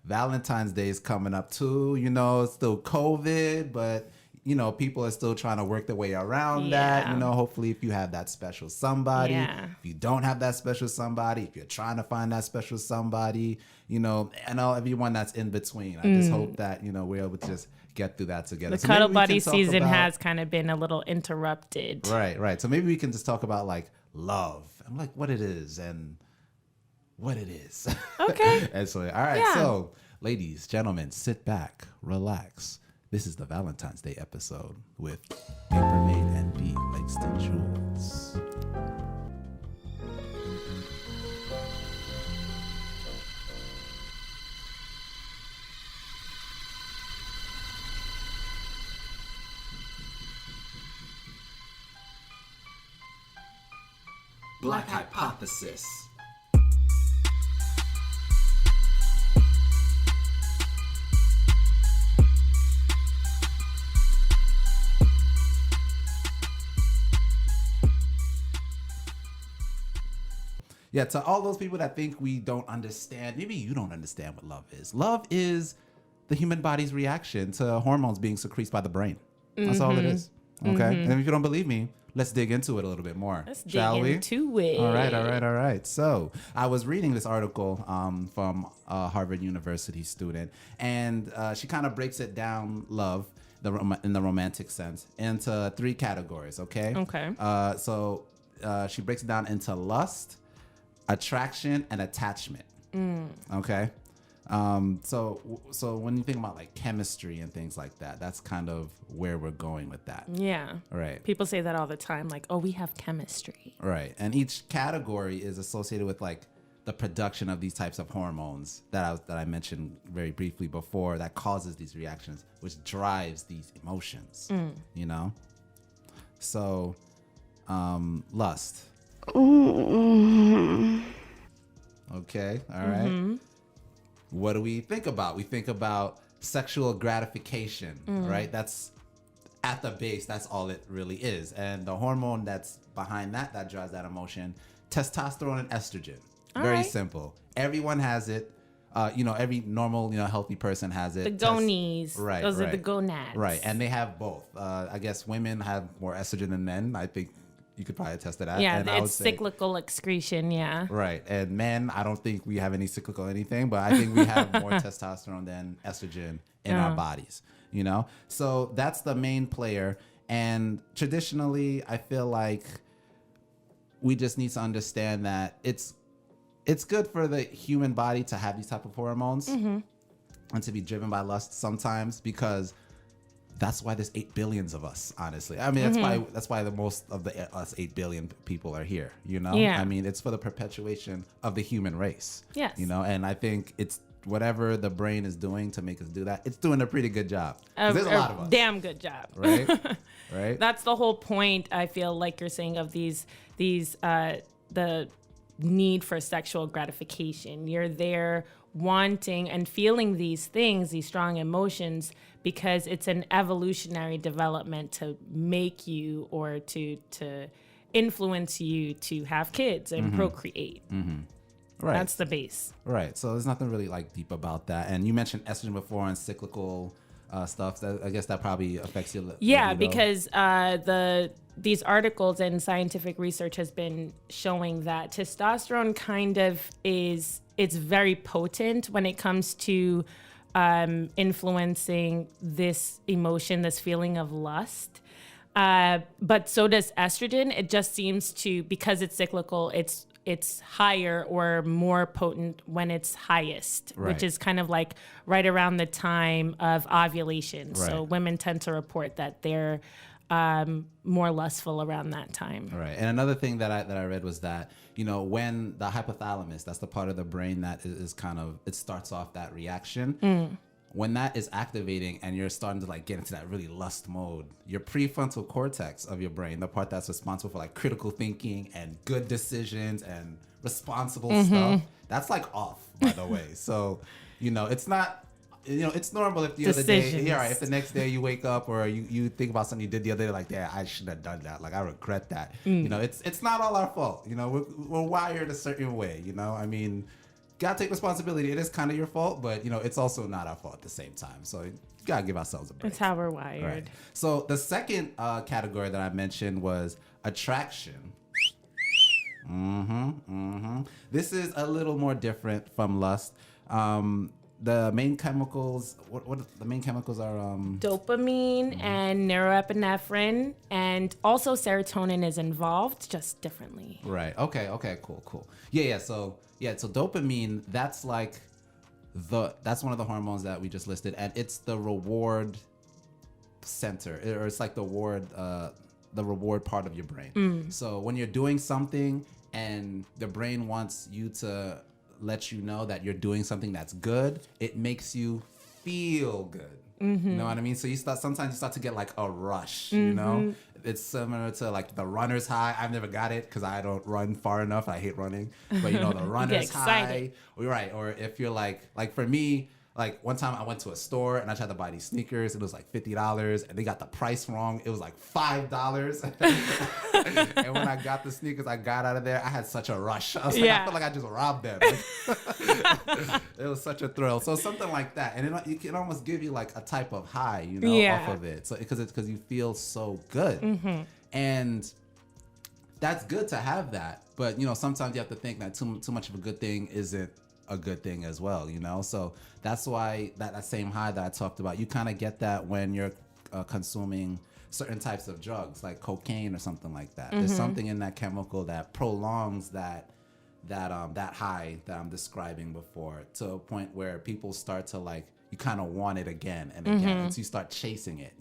Valentine's Day is coming up too. It's still COVID, but people are still trying to work their way around that. Hopefully if you have that special somebody, if you don't have that special somebody, if you're trying to find that special somebody, and all everyone that's in between. I just hope that, we're able to just get through that together. The cuddle buddy season has kind of been a little interrupted. Right. So maybe we can just talk about like love and like what it is and what it is. Okay. And so, all right. So ladies, gentlemen, sit back, relax. This is the Valentine's Day episode with Papermade and B. Langston Joules. Black Hypothesis. Yeah, to all those people that think we don't understand, maybe you don't understand what love is. Love is the human body's reaction to hormones being secreted by the brain. That's all it is. Okay? And if you don't believe me, let's dig into it a little bit more. Shall we? Into it. All right. So I was reading this article from a Harvard University student, and she kind of breaks it down, love, in the romantic sense, into 3 categories, okay? Okay. So she breaks it down into lust, attraction, and attachment. Okay. So when you think about like chemistry and things like that, that's kind of where we're going with that. Yeah. Right. People say that all the time, like, oh, we have chemistry. Right. And each category is associated with like the production of these types of hormones that I mentioned very briefly before that causes these reactions, which drives these emotions, So, lust. Okay. All right. What do we think about? We think about sexual gratification, right? That's at the base. That's all it really is. And the hormone that's behind that drives that emotion, testosterone and estrogen. Very simple. Everyone has it. Every normal, healthy person has it. The gonies. Right. Those are the gonads. Right. And they have both. I guess women have more estrogen than men. I think you could probably attest to that. Yeah, and it's cyclical excretion, yeah. Right. And men, I don't think we have any cyclical anything, but I think we have more testosterone than estrogen in our bodies, So that's the main player. And traditionally, I feel like we just need to understand that it's good for the human body to have these type of hormones and to be driven by lust sometimes, because that's why there's 8 billion of us, honestly. I mean, that's why the most of us 8 billion people are here, Yeah. I mean, it's for the perpetuation of the human race. Yes. And I think it's whatever the brain is doing to make us do that, it's doing a pretty good job. There's a lot of us. Damn good job. Right? Right? That's the whole point, I feel like you're saying, of the need for sexual gratification. You're there wanting and feeling these things, these strong emotions, because it's an evolutionary development to make you or to influence you to have kids and procreate. Right. That's the base. Right. So there's nothing really like deep about that. And you mentioned estrogen before and cyclical stuff. I guess that probably affects you. Yeah, because these articles and scientific research has been showing that testosterone kind of it's very potent when it comes to influencing this emotion, this feeling of lust. But so does estrogen. It just seems to, because it's cyclical, it's higher or more potent when it's highest, which is kind of like right around the time of ovulation. Right. So women tend to report that they're more lustful around that time. Right. And another thing that I read was that, when the hypothalamus, that's the part of the brain that is kind of, it starts off that reaction. When that is activating and you're starting to like get into that really lust mode, your prefrontal cortex of your brain, the part that's responsible for like critical thinking and good decisions and responsible stuff, that's like off, by the way. So, it's not, it's normal if the other day, if the next day you wake up or you think about something you did the other day, like, yeah, I shouldn't have done that. Like, I regret that. It's not all our fault. We're wired a certain way, I mean, gotta take responsibility. It is kind of your fault, but it's also not our fault at the same time. So you gotta give ourselves a break. That's how we're wired. Right. So the second category that I mentioned was attraction. This is a little more different from lust. The main chemicals, what the main chemicals are? Dopamine and neuroepinephrine, and also serotonin is involved, just differently. Right. Okay. Cool. Yeah. So dopamine, that's like that's one of the hormones that we just listed, and it's the reward center, or it's like the reward part of your brain. So when you're doing something and the brain wants you to let you know that you're doing something that's good, it makes you feel good. You know what I mean? So sometimes you start to get like a rush, It's similar to like the runner's high. I've never got it because I don't run far enough. I hate running. But the runner's high. Right. Or if you're like for me, like one time I went to a store and I tried to buy these sneakers. It was like $50 and they got the price wrong. It was like $5. And when I got the sneakers, I got out of there. I had such a rush. I was like, I feel like I just robbed them. It was such a thrill. So something like that. And it can almost give you like a type of high, off of it. So because you feel so good. And that's good to have that. But, sometimes you have to think that too much of a good thing isn't a good thing as well, so that's why that same high that I talked about, you kind of get that when you're consuming certain types of drugs like cocaine or something like that. There's something in that chemical that prolongs that high that I'm describing before, to a point where people start to like, you kind of want it again and again, and so you start chasing it,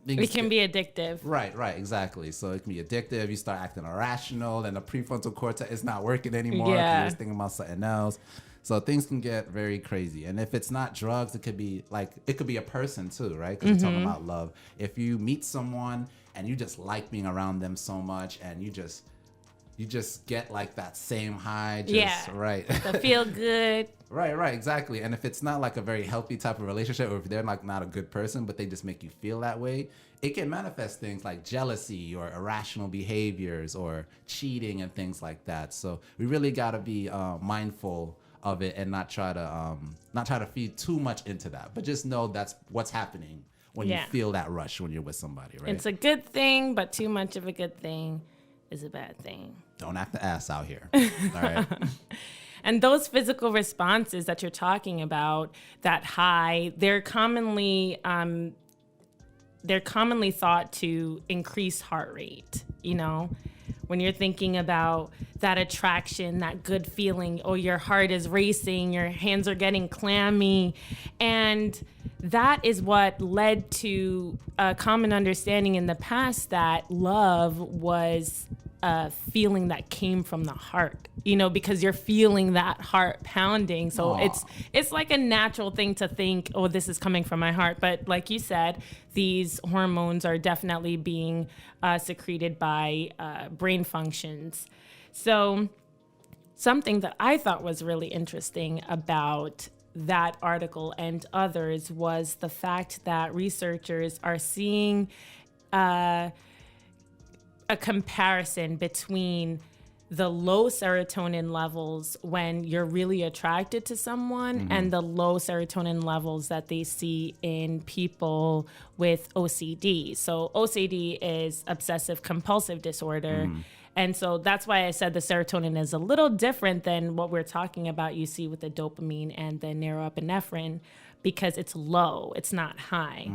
It can be addictive. Right, exactly. So it can be addictive. You start acting irrational, and the prefrontal cortex is not working anymore. Yeah. You're just thinking about something else. So things can get very crazy. And if it's not drugs, it could be a person too, right? Because we're talking about love. If you meet someone and you just like being around them so much, and you just get like that same high. Right. The feel good. Right, exactly. And if it's not like a very healthy type of relationship, or if they're like not a good person, but they just make you feel that way, it can manifest things like jealousy or irrational behaviors or cheating and things like that. So we really got to be mindful of it and not try to feed too much into that, but just know that's what's happening when you feel that rush when you're with somebody, right? It's a good thing, but too much of a good thing is a bad thing. Don't act the ass out here. All right. And those physical responses that you're talking about, that high, they're commonly thought to increase heart rate. When you're thinking about that attraction, that good feeling, your heart is racing, your hands are getting clammy, and that is what led to a common understanding in the past that love was a feeling that came from the heart, because you're feeling that heart pounding. So it's like a natural thing to think, this is coming from my heart. But like you said, these hormones are definitely being secreted by brain functions. So something that I thought was really interesting about that article and others was the fact that researchers are seeing a comparison between the low serotonin levels when you're really attracted to someone and the low serotonin levels that they see in people with OCD. So OCD is obsessive compulsive disorder. And so that's why I said the serotonin is a little different than what we're talking about you see with the dopamine and the neuroepinephrine, because it's low, it's not high.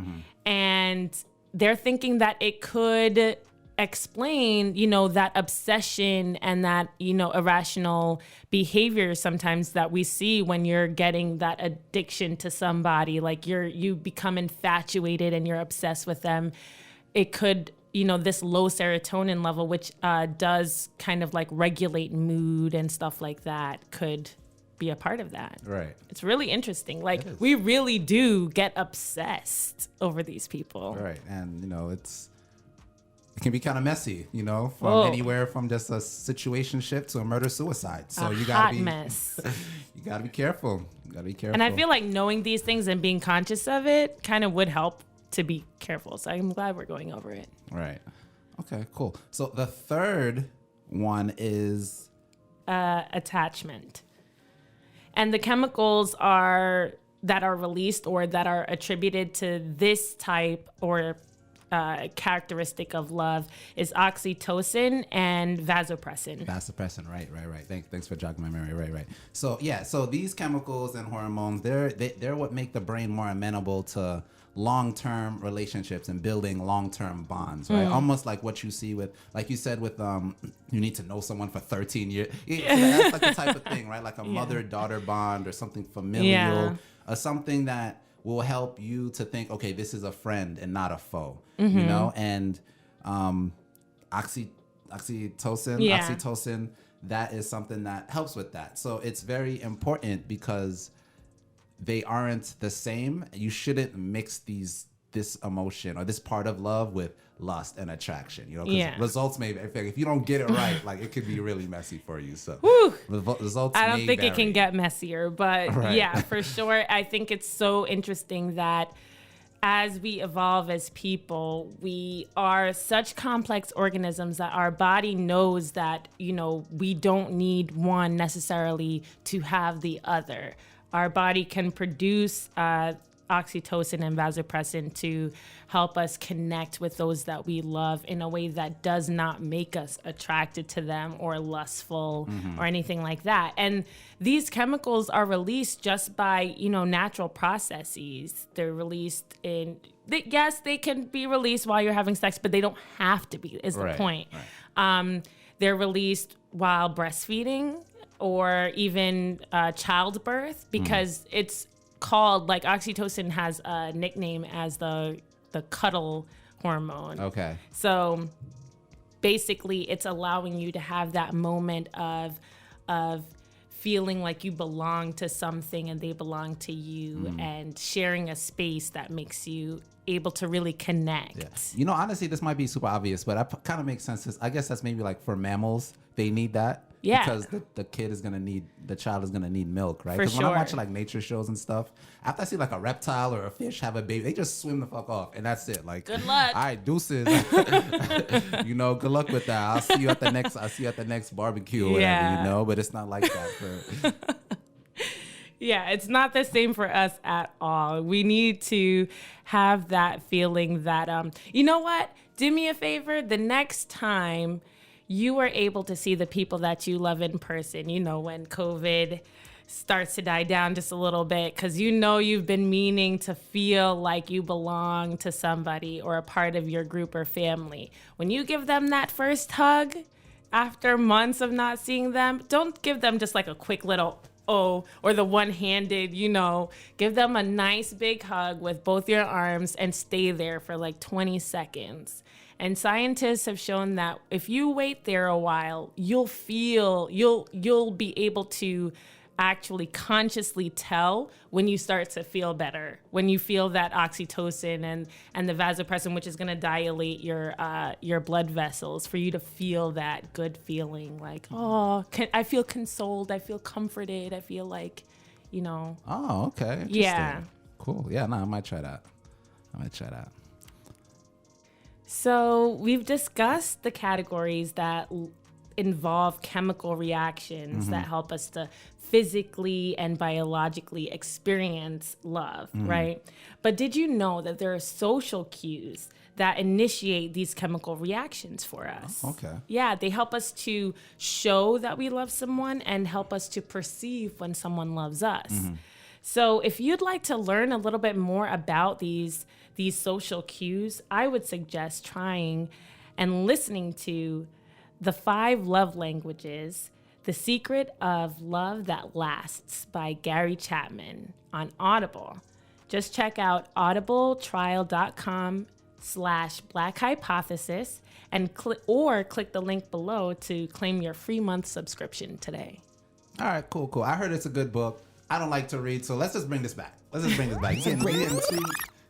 And they're thinking that it could explain, that obsession and that, irrational behavior sometimes that we see when you're getting that addiction to somebody, like you become infatuated and you're obsessed with them. It could, this low serotonin level, which does kind of like regulate mood and stuff like that, could be a part of that. Right. It's really interesting. Like we really do get obsessed over these people. Right. And, it can be kind of messy, from anywhere from just a situationship to a murder-suicide. So you gotta be mess. You gotta be careful. And I feel like knowing these things and being conscious of it kind of would help to be careful. So I'm glad we're going over it. Right. Okay, cool. So the third one is attachment. And the chemicals that are released or that are attributed to this type or characteristic of love is oxytocin and vasopressin. Vasopressin, right. Thanks for jogging my memory. Right. So so these chemicals and hormones, they're what make the brain more amenable to long-term relationships and building long-term bonds, right? Almost like what you see with, like you said, with you need to know someone for 13 years. That's like the type of thing, right? Like a mother-daughter bond or something familial, or something that will help you to think, okay, this is a friend and not a foe, you know? And oxytocin, that is something that helps with that. So it's very important because they aren't the same. You shouldn't mix this emotion or this part of love with lust and attraction, you know, because results may vary. If you don't get it right, like it could be really messy for you. So results I don't think vary. It can get messier, but yeah, for sure. I think it's so interesting that as we evolve as people, we are such complex organisms that our body knows that, you know, we don't need one necessarily to have the other. Our body can produce oxytocin and vasopressin to help us connect with those that we love in a way that does not make us attracted to them or lustful or anything like that. And these chemicals are released just by, you know, natural processes. They're released yes, they can be released while you're having sex, but they don't have to be, is the point. Right. They're released while breastfeeding or even childbirth, because it's called, like, oxytocin has a nickname as the cuddle hormone. Okay. So basically it's allowing you to have that moment of feeling like you belong to something and they belong to you, and sharing a space that makes you able to really connect. Yeah. You know, honestly, this might be super obvious, but it kind of makes sense. I guess that's maybe like for mammals, they need that. Yeah. Because the child is gonna need milk, right? For Because when sure. I'm watching like nature shows and stuff, after I see like a reptile or a fish have a baby, they just swim the fuck off, and that's it. Like, good luck. All right, deuces. You know, good luck with that. I'll see you at the next barbecue or whatever, you know. But it's not like that for. Yeah, it's not the same for us at all. We need to have that feeling that, you know what? Do me a favor. The next time you are able to see the people that you love in person, you know, when COVID starts to die down just a little bit, because you know you've been meaning to feel like you belong to somebody or a part of your group or family. When you give them that first hug after months of not seeing them, don't give them just like a quick little oh, or the one-handed, you know, give them a nice big hug with both your arms and stay there for like 20 seconds. And scientists have shown that if you wait there a while, you'll be able to actually consciously tell when you start to feel better, when you feel that oxytocin and the vasopressin, which is going to dilate your blood vessels for you to feel that good feeling, like, oh, I feel consoled, I feel comforted, I feel like, you know. Oh, okay. Yeah. Cool. Yeah, no, I might try that. So we've discussed the categories that involve chemical reactions that help us to physically and biologically experience love, right? But did you know that there are social cues that initiate these chemical reactions for us? Oh, okay. Yeah, they help us to show that we love someone and help us to perceive when someone loves us. So if you'd like to learn a little bit more about these social cues, I would suggest trying and listening to The 5 Love Languages, The Secret of Love That Lasts by Gary Chapman on Audible. Just check out audibletrial.com/Black Hypothesis and click the link below to claim your free month subscription today. All right, cool. I heard it's a good book. I don't like to read, so let's just bring this back. You're getting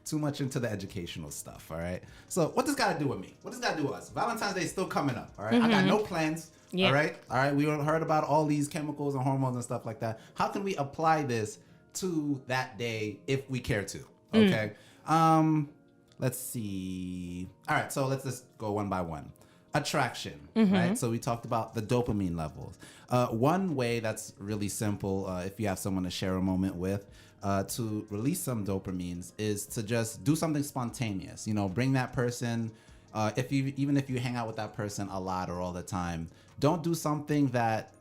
too much into the educational stuff, all right? So what does got to do with me? What does got to do with us? Valentine's Day is still coming up, all right? I got no plans, all right? All right, we heard about all these chemicals and hormones and stuff like that. How can we apply this to that day if we care to, okay? Let's see. All right, so let's just go one by one. attraction, right? So we talked about the dopamine levels. One way that's really simple, if you have someone to share a moment with, to release some dopamines is to just do something spontaneous. Bring that person. Even if you hang out with that person a lot or all the time, don't do something that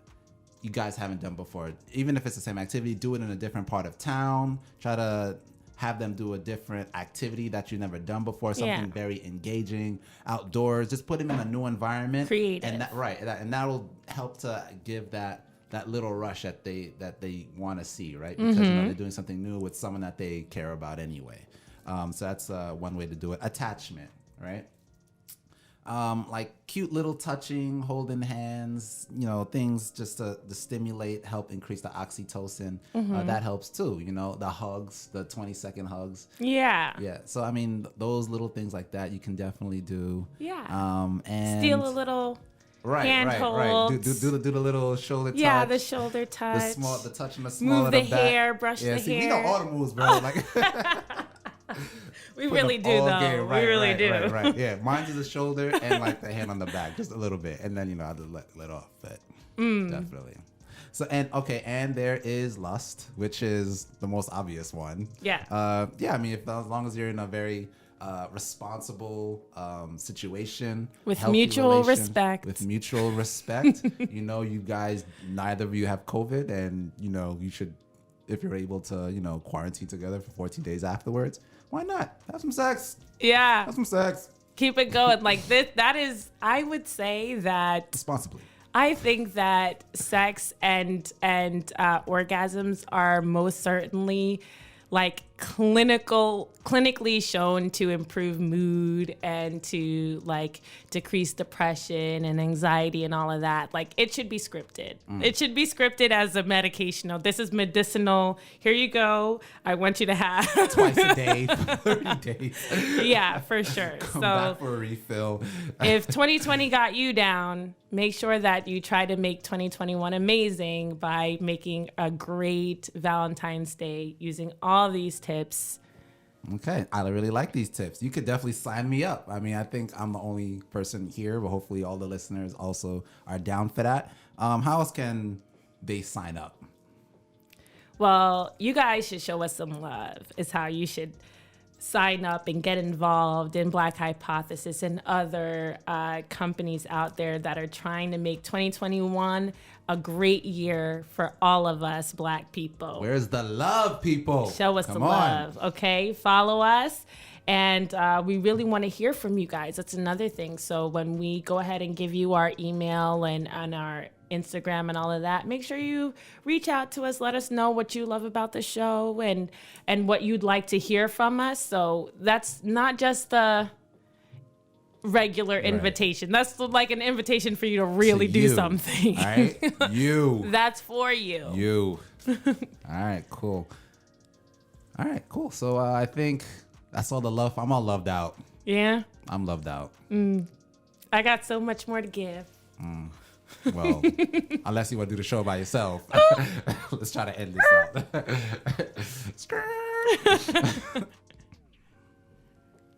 you guys haven't done before. Even if it's the same activity, do it in a different part of town. Try to have them do a different activity that you've never done before, something very engaging, outdoors. Just put them in a new environment. Creative. And that'll help to give that little rush that they want to see, right? Because they're doing something new with someone that they care about anyway. So that's one way to do it. Attachment, right? Like cute little touching, holding hands, things just to stimulate, help increase the oxytocin. That helps too. The hugs, the 20-second hugs. Yeah. Yeah. So, I mean, those little things like that you can definitely do. Yeah. And steal a little hand hold. Do the little shoulder touch. Yeah, the shoulder touch. The touch in the small of the back. hair, brush the See, hair. we know all the moves, bro. Like we really do, though. Right, we really do. Right. Yeah, mine is the shoulder and like the hand on the back, just a little bit, and then I just let off. But definitely. So and there is lust, which is the most obvious one. Yeah. I mean, as long as you're in a very responsible situation with mutual respect. With mutual respect, you guys, neither of you have COVID, and you should, if you're able to, quarantine together for 14 days afterwards, why not have some sex? Yeah, have some sex. Keep it going like this. That is, I would say that responsibly. I think that sex and orgasms are most certainly like clinically shown to improve mood and to like decrease depression and anxiety and all of that. Like it should be scripted. It should be scripted as a medication. This is medicinal. Here you go. I want you to have twice a day for 30 days. Yeah, for sure. Come back for a refill. If 2020 got you down, make sure that you try to make 2021 amazing by making a great Valentine's Day using all these tips. Okay, I really like these tips. You could definitely sign me up. I mean, I think I'm the only person here, but hopefully all the listeners also are down for that. How else can they sign up? Well, you guys should show us some love. Is how you should sign up and get involved in Black Hypothesis and other companies out there that are trying to make 2021 a great year for all of us Black people. Where's the love, people? Show us some love, okay? Follow us. And we really want to hear from you guys. That's another thing. So when we go ahead and give you our email and our Instagram and all of that, make sure you reach out to us. Let us know what you love about the show and what you'd like to hear from us. So that's not just the regular invitation. That's like an invitation for you to really do something. All right? You. That's for you. You. All right, cool. So I think that's all the love. I'm all loved out. Yeah? I'm loved out. I got so much more to give. Well, unless you want to do the show by yourself. Let's try to end this out.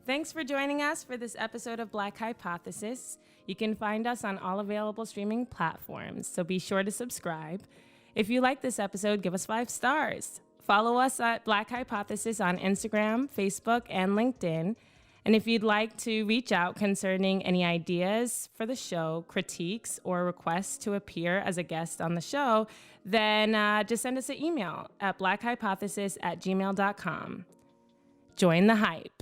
Thanks for joining us for this episode of Black Hypothesis. You can find us on all available streaming platforms, so be sure to subscribe. If you like this episode, give us 5 stars. Follow us at Black Hypothesis on Instagram, Facebook, and LinkedIn. And if you'd like to reach out concerning any ideas for the show, critiques, or requests to appear as a guest on the show, then just send us an email at blackhypothesis@gmail.com. Join the hype.